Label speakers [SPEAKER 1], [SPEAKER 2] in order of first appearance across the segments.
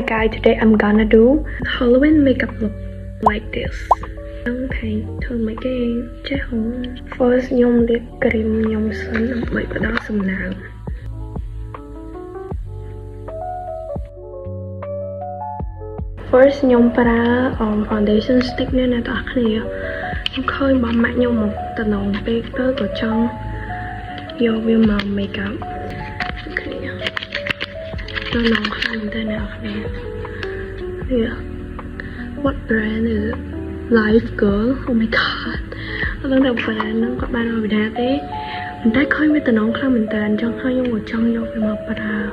[SPEAKER 1] guys, today I'm gonna do Halloween makeup look like this. Don't paint thường mấy cái chế hồng. First nhung liệt cream nhung sân bởi vào đó sầm nào. First nhung para foundation stick nên là tao này nhung khơi bỏ mẹ nhung một tờ nồng paper của trong vô viêu màu makeup. Nó nồng hơn thế nào này. Yeah. What brand is it? Life Girl. Oh my god. Nó đang đọc brand nó có ba rồi đá thế. Mình đã khơi với tờ nồng khá mình tàn trong hơi nhung ở trong vô viêu màu para.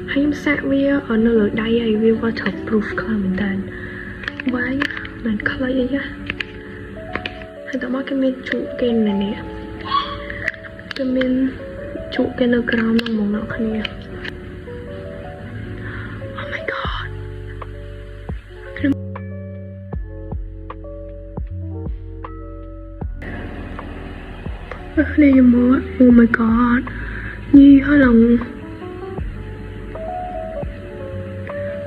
[SPEAKER 1] Hay nhung sạc viêu ở nơi lửa đáy ấy viêu waterproof khá mình tàn. Quá nhá. Mình khá lấy nhá. Hay tao mắc cái mình trụ kênh này nè. Cái mình trụ kênh ở ground nó mong nọ khá nè. Oh my god. Đây là mua. Oh my god. Nhi hơi lòng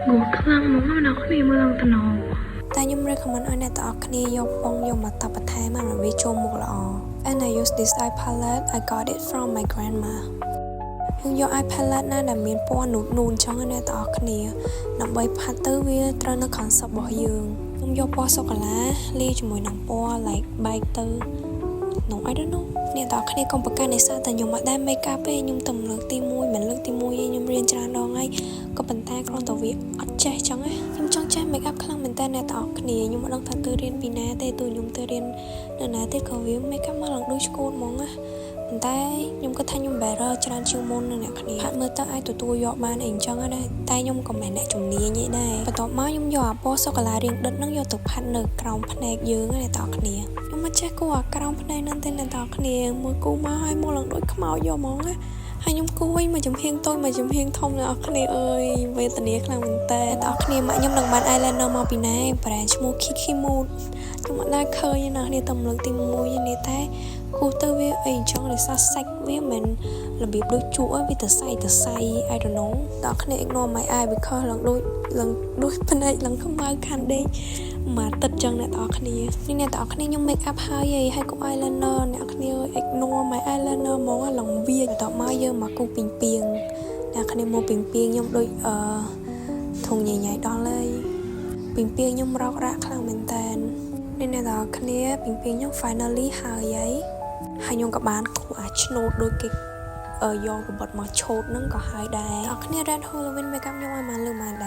[SPEAKER 1] ngột khăn mong nó khá nè mơ lòng tần hồ.
[SPEAKER 2] តែខ្ញុំ recommend ឲ្យអ្នកទាំងអស់គ្នាយកពងយកមកតាប់បន្ថែមឲ្យវាចូលមុខល្អ And I use this eye palette. I got it from my grandma. ខ្ញុំយក eye palette ណាដែលមានពណ៌នូនៗចឹងអ្នកទាំងអស់គ្នាដើម្បីផាត់ទៅវាត្រូវនៅ concept របស់យើងខ្ញុំយកពណ៌សូកូឡាលាយជាមួយនឹងពណ៌ like បែកទៅ No I don't know អ្នកទាំងអស់គ្នាកុំប្រកាន់ឲ្យសារតែខ្ញុំអត់ដែរ make up ទេខ្ញុំទៅលើកទី1មិនលើកទី1ទេខ្ញុំរៀនច្រើនដងហើយក៏ប៉ុន្តែគ្រាន់តែវាអត់ចេះចឹងណាខ្ញុំចង់ចេះ make up ខ្លាំងមែនតើអ្នកទាំងអស់គ្នាខ្ញុំមិនដឹងថាទៅរៀនពីណាទេទូខ្ញុំទៅរៀននៅណាទេក៏វា make up មកឡើងដូចស្គូតហ្មងណាប៉ុន្តែខ្ញុំគិតថាខ្ញុំ better ច្រើនជាងមុនអ្នកគ្នាហាត់មើលទៅអាចទទួលយកបានអីអញ្ចឹងដែរតែខ្ញុំក៏មិនអ្នកជំនាញទេដែរបន្ទាប់មកខ្ញុំយកអាពណ៌សូកូឡារៀងដិតហ្នឹងយកទៅផាត់នៅក្រោមភ្នែកយើងអ្នកទាំងអស់គ្នាខ្ញុំមិនចេះគូអាក្រោមភ្នែកហ្នឹងទេអ្នកទាំងអស់គ្នាមើលគូមកឲ្យមកឡើងដូចខ្មោចយកហ្មងណាហើយខ្ញុំគូវិញមកចំហៀងតូចមកចំហៀងធំអ្នកទាំងអស់គ្នាអើយវេទនាខ្លាំងមែនតើអ្នកទាំងអស់គ្នាម៉ាក់ខ្ញុំនឹងបាន eyeliner មកពីណា brand ឈ្មោះ Kiki Mood ខ្ញុំអត់ដែរឃើញណាគ្នាតំលើកទី1ទេតែគូទៅវាអីអញ្ចឹងដោយសារសាច់វាមិនរបៀបដូចជក់វាទៅសៃ I don't know ដល់គ្នា ignore my eye because ឡើងដូចភ្នែកឡើងខ្មៅខានដេកមកទឹកចឹងអ្នកទាំងអស់គ្នានេះអ្នកទាំងអស់គ្នាខ្ញុំ make up ហើយកុំ eyeliner អ្នកគ្នា ignore my eyeliner ហ្មងឡើងវាបន្ទាប់មកយើងមកគូពីងពីងអ្នកគ្នាមកពីងពីងខ្ញុំដូចធុងញ៉ៃដល់ហើយពីងពីងខ្ញុំរករាក់ខ្លាំងមែនតើនេះអ្នកទាំងអស់គ្នាពីងពីងខ្ញុំ finally ហើយខ្ញុំក៏បានគូអាឆ្នូតដូចគេយកកបិតមកឆូតហ្នឹងក៏ហើយដែរអ្នកគ្នា Red Halloween makeup ខ្ញុំឲ្យមកលើមកដែរ